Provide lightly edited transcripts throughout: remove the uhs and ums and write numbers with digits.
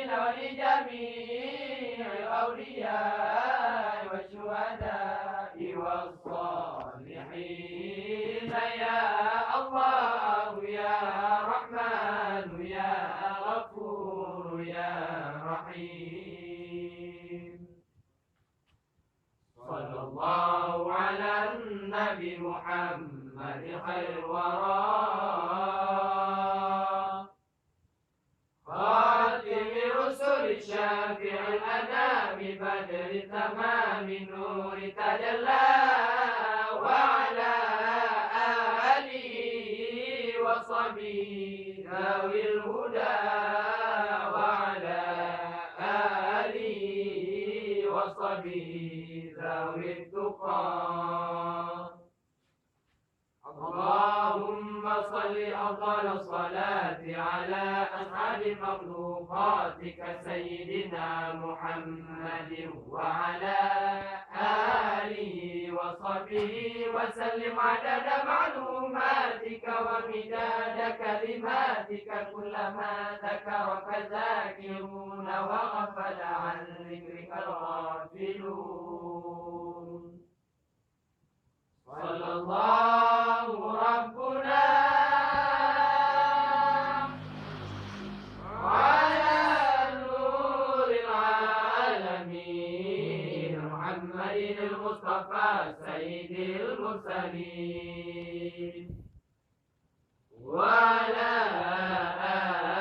المؤمنين ولجميع الأولياء والشهداء والصالحين يا الله يا رحمن يا غفور يا رحيم. صلى الله على النبي محمد خير الورى خاتم رسل شافع الأنام بدر تمام نور تجلى وعلى آله وصحبه ذوي الهدى وعلى آله وصحبه ذوي التقى. اللهم صل أفضل الصلاة على أسعد مخلوقاتك سيدنا محمد وعلى آله وصحبه وسلم عدد معلوماتك ومداد كلماتك كلما ذكرك ذاكرون وغفل عن ذكرك الغافلون. صلى الله ربنا على نور العالمين محمد المصطفى سيد المرسلين وعلى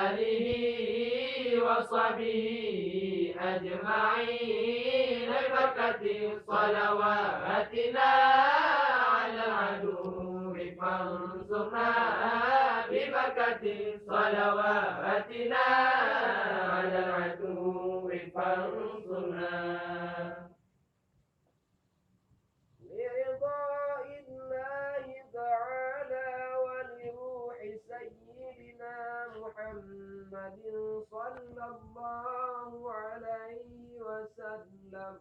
آله وصحبه أجمعين ببركة صلواتنا على العدو فانصرنا ببركة صلواتنا على العدو فانصرنا. لرضاء الله تعالى ولروح سيدنا محمد صلى الله عليه وسلم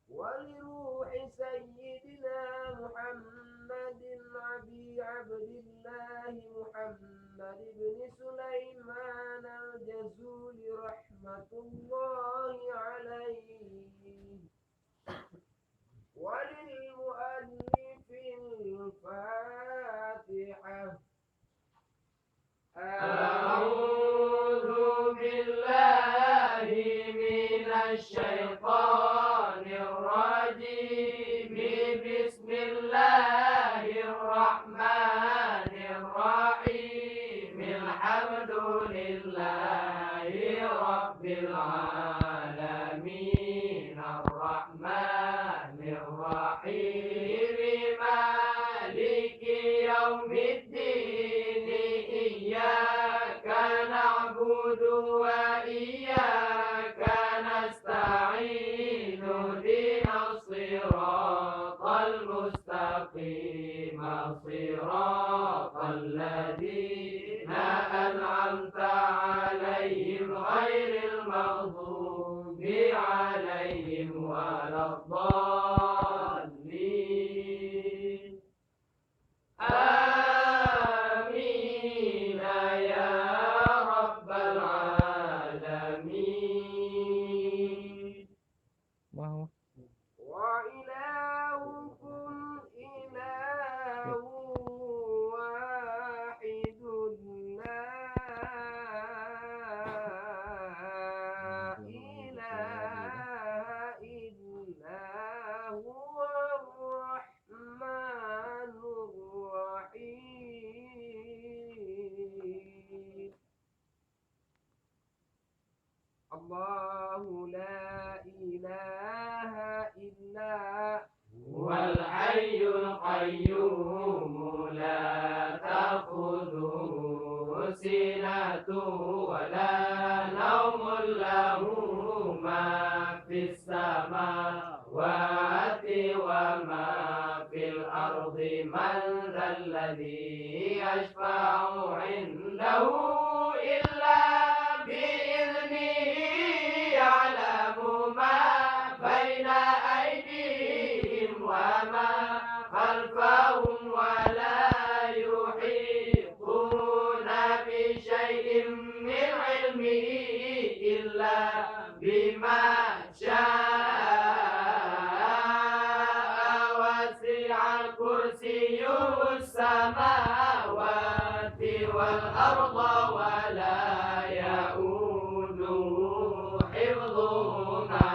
ولروح سيدنا محمد أبي عبد الله محمد بن سليمان الجزول رحمة الله عليه وللمؤلف الفاتحة. أعوذ بالله من الشيطان الرجيم بسم الله الرحمن الرحيم الحمد لله رب العالمين الرحمن الرحيم مالك يوم الدين إياك نعبد وإياك نستعين اهدنا الصراط المستقيم صراط الذين أنعمت عليهم غير المغضوب عليهم ولا الضالين. آمين يا رب العالمين. وإلهكم إله واحد لا إله إلا هو الرحمن الرحيم. الله لا إله إلا هو الحي القيوم لا تأخذه سنة ولا نوم له ما في السماوات وما في الأرض من ذا الذي يشفع عنده إلا بإذنه يعلم ما بين أيديهم وما خلفهم ولا يحيطون بشيء من علمه بما شاء وسع كرسي السماوات والأرض ولا يؤوده حفظهما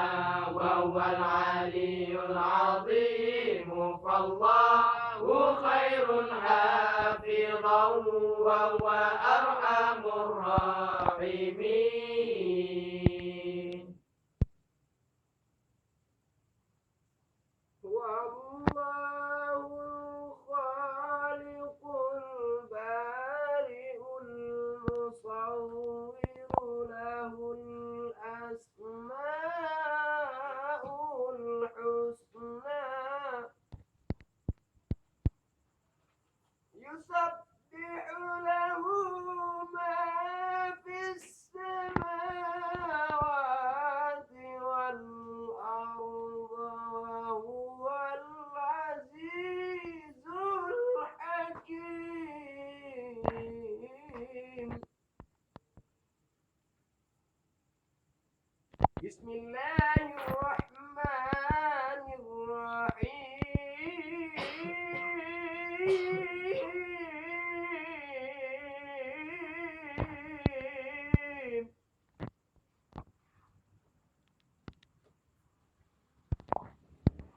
وهو العلي العظيم فالله خير حافظا وهو أرحم الراحمين. والله الخالق البارئ المصور له الأسماء الحسنى يسبح له ما في السماوات والأرض وهو العزيز الحكيم. بسم الله الرحمن الرحيم.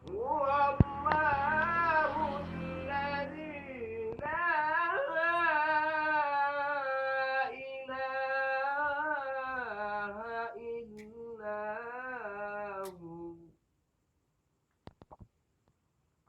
هو الله الذي لا إله إلا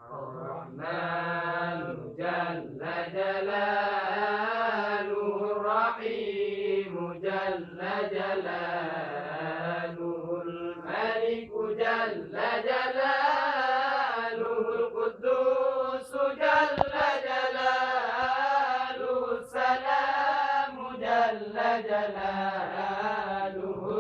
هو الرحمن جل جلاله الرحيم جل جلاله الملك جل جلاله القدوس جل جلاله السلام جل جلاله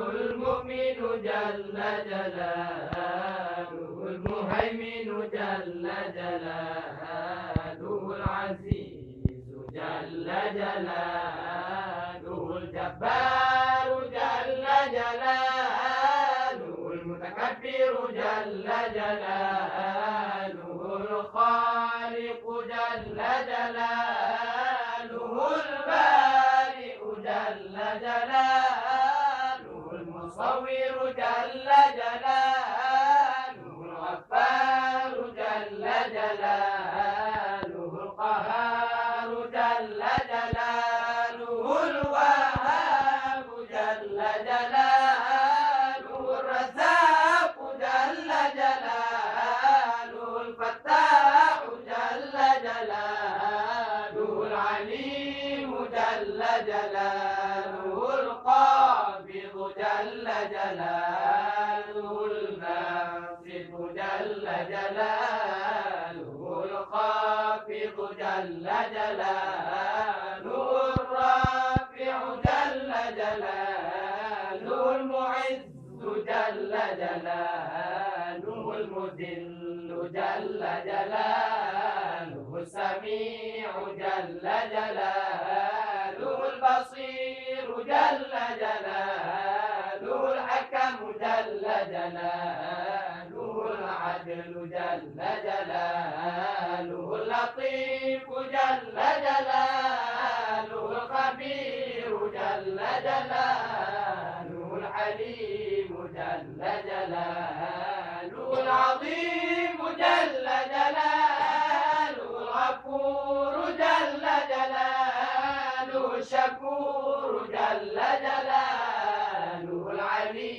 المؤمن جل جلاله المهيمن جل جلاله العزيز جل جلاله الجبار جل جلاله المتكبر جل جلاله الخالق جل جلاله البارئ جل جلاله المصور جل جلاله الغفار جل جلاله القهار جل جلاله الوهاب جل جلاله الرزاق جل جلاله الفتاح جل جلاله العليم جل جلاله القابض جل جلاله الباسط جل جلاله الخافض جل جلاله الرافع جل جلاله المعز جل جلاله المذل جل جلاله السميع جل جلاله البصير جل جلاله الحكم جل جلاله العدل جل جلاله اللطيف جل جلاله الخبير جل جلاله الحليم جل جلاله العظيم جل جلاله الغفور جل جلاله الشكور جل جلاله العلي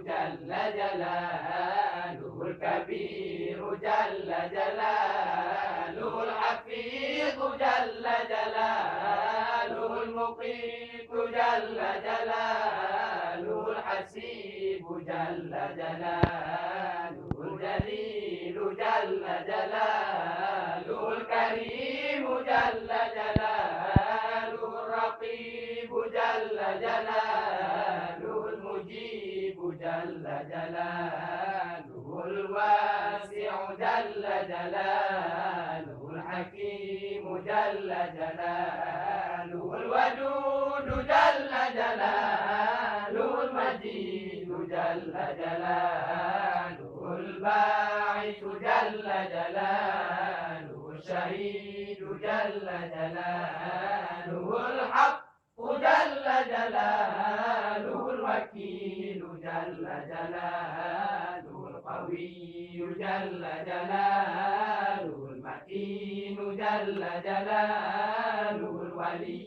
جل جلاله الكبير جل جلاله الحفيظ جل جلاله المقيت جل جلاله الحسيب جل جلاله الجليل جل جلاله الكريم جل جلاله الرقيب جل جلاله المجيب جل جلاله الواسع جل جلاله الحكيم جل جلاله الودود جل جلاله المجيد جل جلاله الباعث جل جلاله الشهيد جل جلاله الحق جل جلاله الوكيل جل جلاله القوي جل جلاله المتين جل جلاله الولي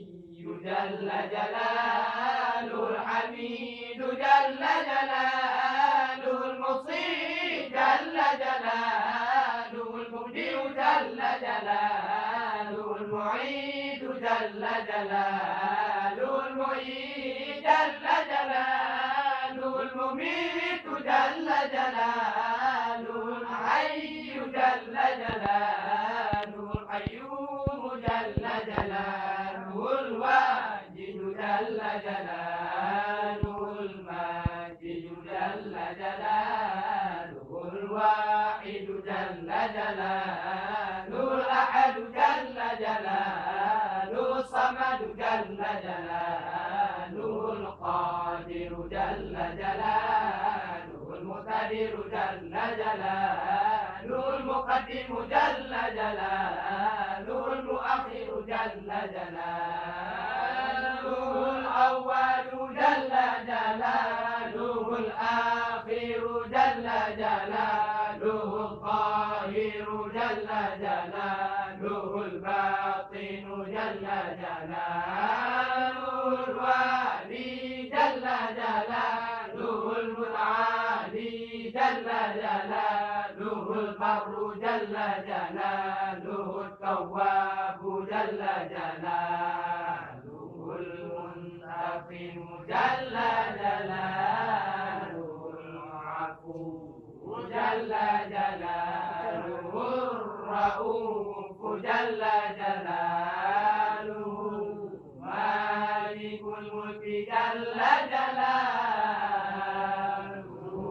جل جلاله الحميد جل جلاله المصيب جل جلاله المبدئ جل جلاله المعيد جل جلاله المعيد جل جلاله المميت جل جلاله الحي جل جلاله القيوم جل جلاله الواجد جل جلاله الماجد جل جلاله الواحد جل جلاله الأحد جل جلاله الصمد جل جلاله القادر جل جلاله المقتدر جل جلاله المقدم جل جلاله المؤخر جل جلاله الأول جل جلاله الآخر جل جلاله الظاهر جل جلاله الباطن جل جلاله الوالي جل جلاله المتعالي جل جلاله البر جل جلاله التواب جل جلاله المنتقم جل جلاله العفو جل جلاله الرؤوف جل جلاله مالك الملك جل جلاله ذو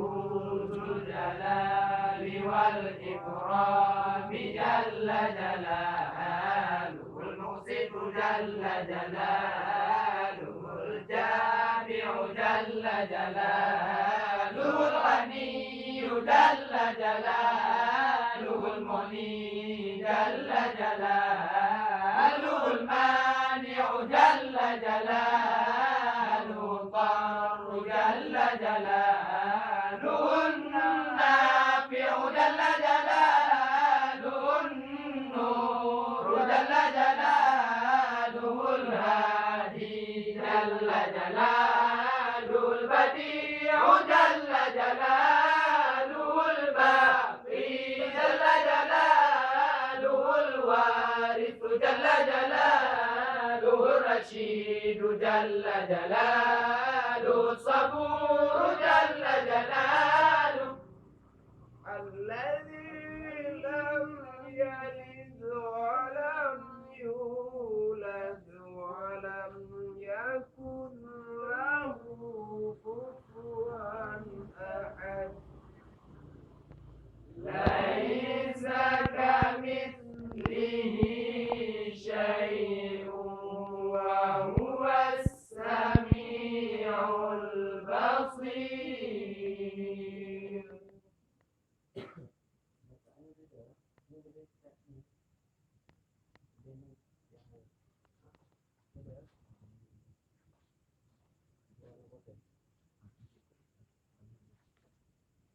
الجلال والإكرام جل جلاله المقسط جل جلاله الجامع جل جلاله الغني جل جلاله المغني جل جلاله المانع جل جلاله الضار جل جلاله النافع جل جلاله النور جل جلاله الهادي جل جلاله البديع جل جلاله الباقي جل جلاله الوارث جل جلاله الرشيد جل جلاله الصبور جل جلاله الذي لم يلد ولم يولد ولم يكن له كفوا أحد ليس كمثله شيء وهو السميع البصير.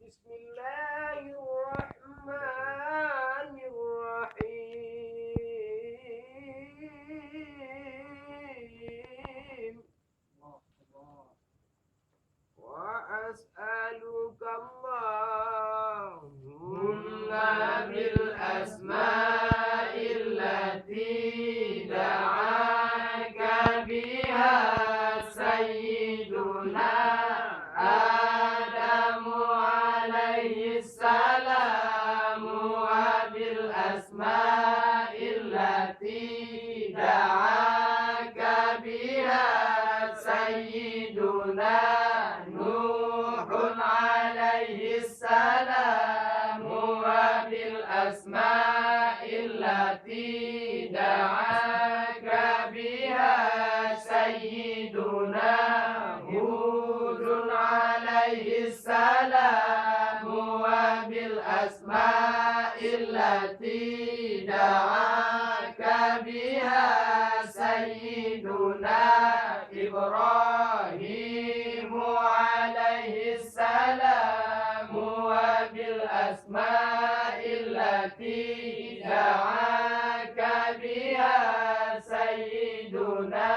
بسم الله الرحمن الرحيم وأسألك اللهم بالأسماء التي دعاك بها سيدنا آدم عليه السلام وبالأسماء التي دعاك بها سيدنا نوح عليه السلام وبالأسماء التي دعاك بها سيدنا هود عليه بالأسماء التي دعاك بها سيدنا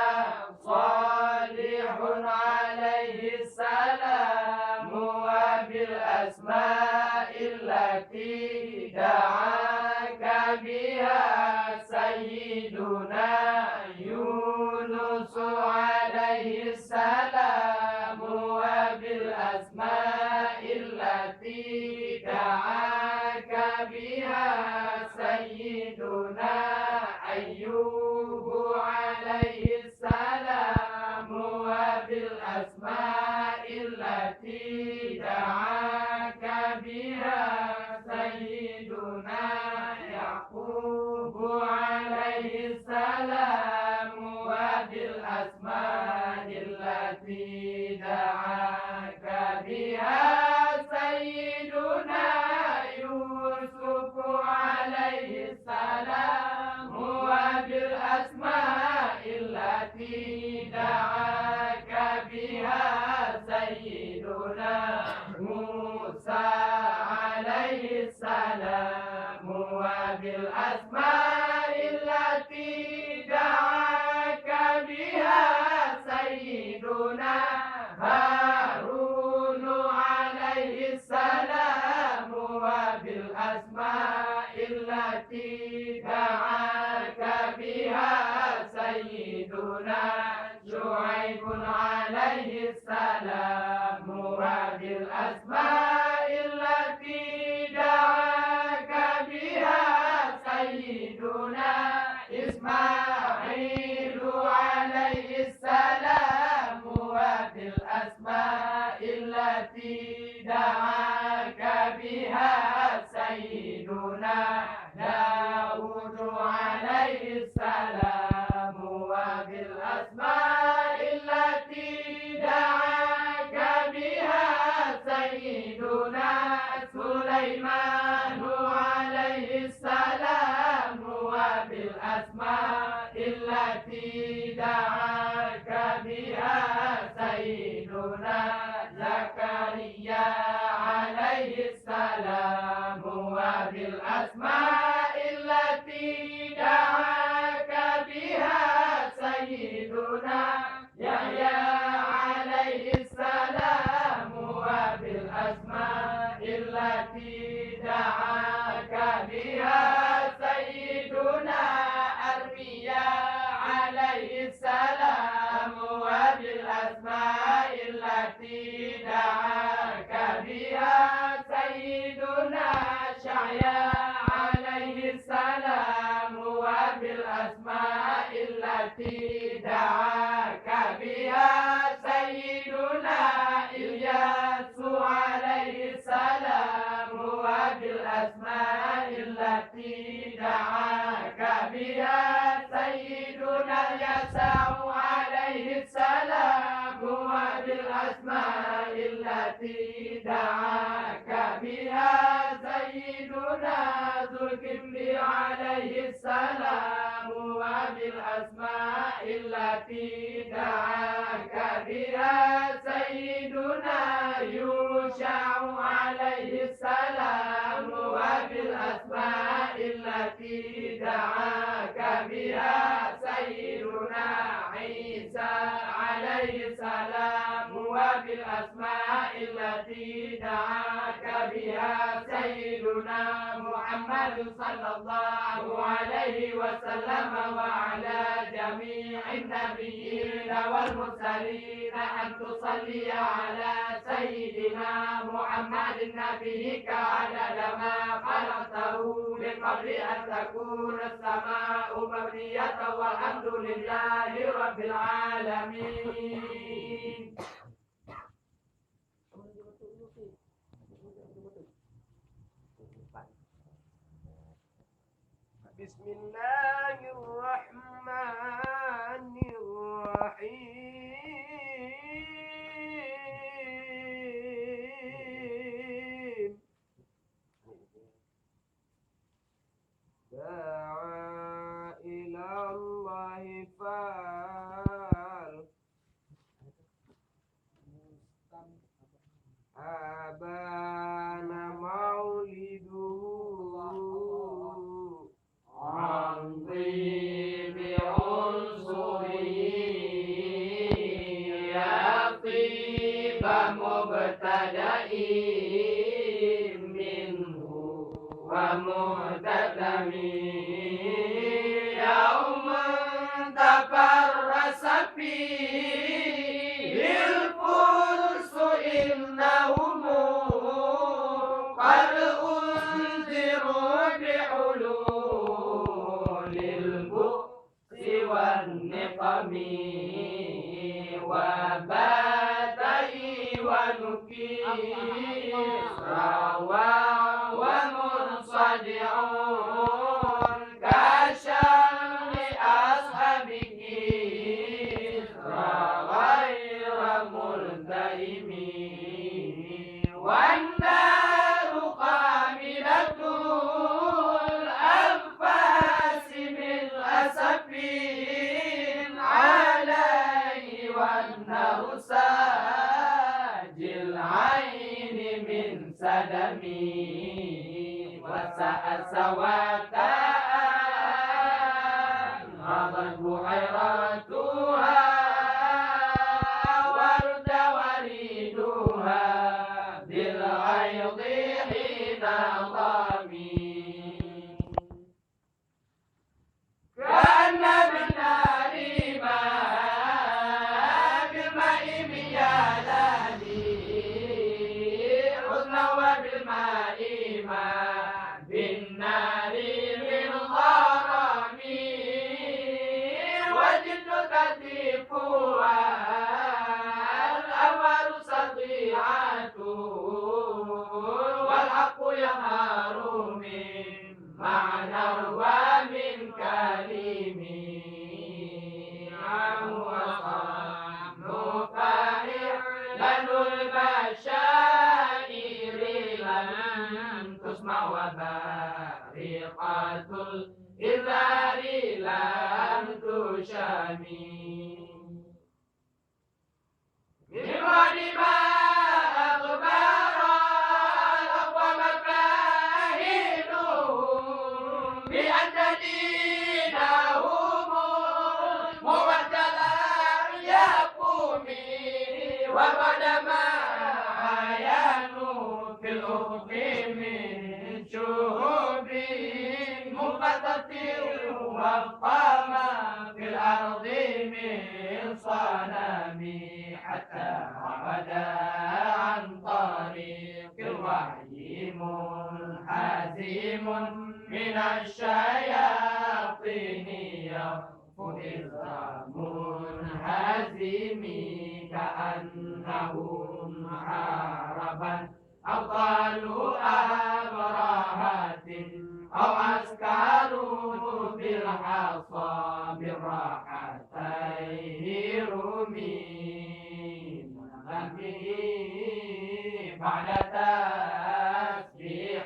صالح عليه السلام وبالأسماء التي دعاك بها سيدنا يونس عليه السلام وبالأسماء التي دعاك بها سيدنا أيوب عليه السلام وبالأسماء التي دعاك بها سيدنا يعقوب عليه السلام وبالأسماء التي دعاك بها سيدنا يوسف عليه السلام وبالأسماء التي دعاك بها سيدنا موسى عليه السلام وبالأسماء التي دعاك بها سيدنا هارون عليه السلام وبالأسماء التي دعاك بها سيدنا شعيب عليه السلام وبالأسماء التي دعاك بها سيدنا إسماعيل عليه السلام وبالأسماء التي دعاك بها سيدنا داود عليه السلام وبالأسماء التي دعاك بها سيدنا سليمان عليه السلام وبالأسماء التي دعاك بها سيدنا زكريا عليه السلام وبالأسماء التي دعاك بها سيدنا يحيى عليه السلام وبالأسماء التي دعاك بها سيدنا أرميا عليه السلام وبالأسماء التي دعاك بها سيدنا شعيا عليه السلام وبالأسماء التي دعاك بها سيدنا إلياس عليه السلام وبالأسماء التي دعاك بها سيدنا يسوع عليه السلام وبالأسماء التي دعاك بها سيدنا ذو الكبر عليه السلام وبالأسماء التي دعاك بها سيدنا يوشع عليه السلام وبالأسماء التي دعاك بها سيدنا عيسى عليه السلام وبالأسماء التي دعاك بها سيدنا محمد صلى الله عليه وسلم وعلى جميع النبيين والمرسلين أن تصلي على سيدنا محمد نبيك عدد ما خلقته من قبل أن تكون السماء مبنية والحمد لله رب العالمين. بسم الله الرحمن الرحيم دعا إلى الله فال أبان مولد روى ومنصدعون كشر أصحابه غير ملتئم والنار خاملة الأنفاس بالأسف عليه والنار ساجي العين من سدمي وساء سواكان غضت بحيرتها ورد وريدها بالغيظ حين ضمي كان بالنار بالماء ميالاني حزنا وبالماء ما بالنار من غرامي وجد كتفها الأمر سطيعة والحق يظهر من معنى ومن كلمه وصام فعلا البشائر لم تسمع وبارقة الإذار لم تشامي من بعد ما أخبر الأقوام كاهنهم بأن دينهم مبدلا يقوم وبعد ما عينوا في الأفق من شهوب منقطة وقام في الأرض من صنم حتى عبدا عن طريق الوحي منحزم من الشياطين يفوز منهزم كأنهم عربا أو قالوا أبرهة أو عسكروا بالحصى بالراحتين رمين بعد تسبيح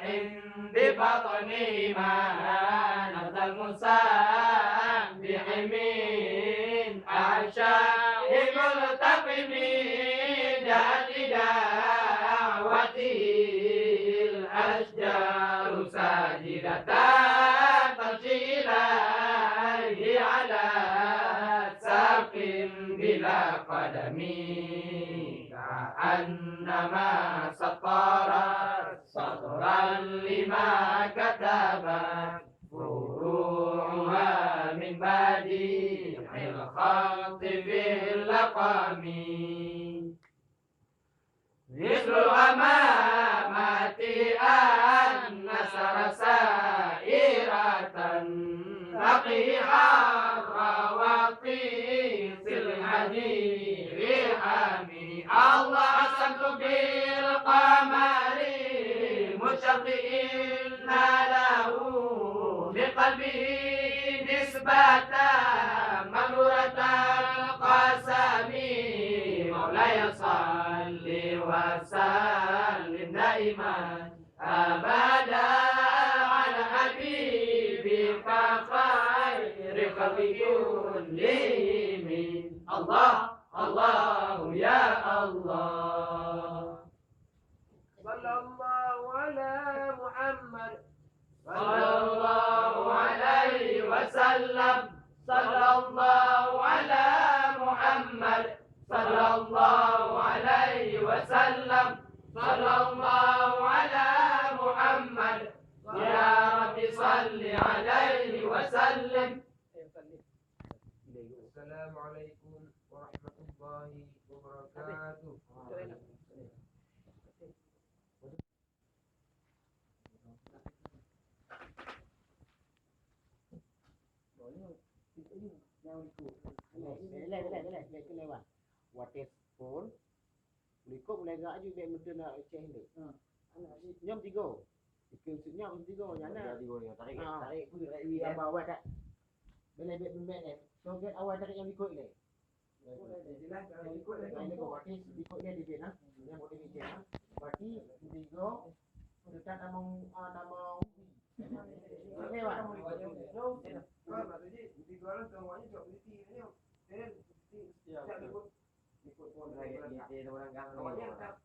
ببطن ما نبذ المسبح من أعشاء ملتقم جاءت دعوته الأشجار ساجدة تمشي إليه على ساق بلا قدم كأنما سطرت سطرا لما كتبت فروعها من بديع الخط في اللقم مثل الغمامات أن سائرة نقيها الرواقيس الحديد حامي الله أسمت بالقمر مشفئين له بقلبه نسبة مغرورة القسم مولاي صل وسلم دائما أبدا على حبيبك خير خلق كلهم الله الله يا الله صلى الله على محمد صلى الله عليه وسلم صلى الله على محمد صلى الله عليه وسلم صلى الله على محمد يا رب صل عليه وسلم. السلام عليكم ورحمة الله وبركاته. What is full? Ikut mulai gerak je baik betul nak cek ni. Nyam 3. Maksudnya macam 3 nyana. Tarik pun tarik gambar awal tak. Bila baik pembek ni. So get awal tarik yang ikut ni. Jelas kalau ikut lagi. Ini kau berarti ikut dia di bina. Yang boleh bikin ah. Berarti 3 dekat among lewat. Kalau tadi di jualan semuanya job beli ni. Dan ikut pun Dia orang gang. Awalnya tak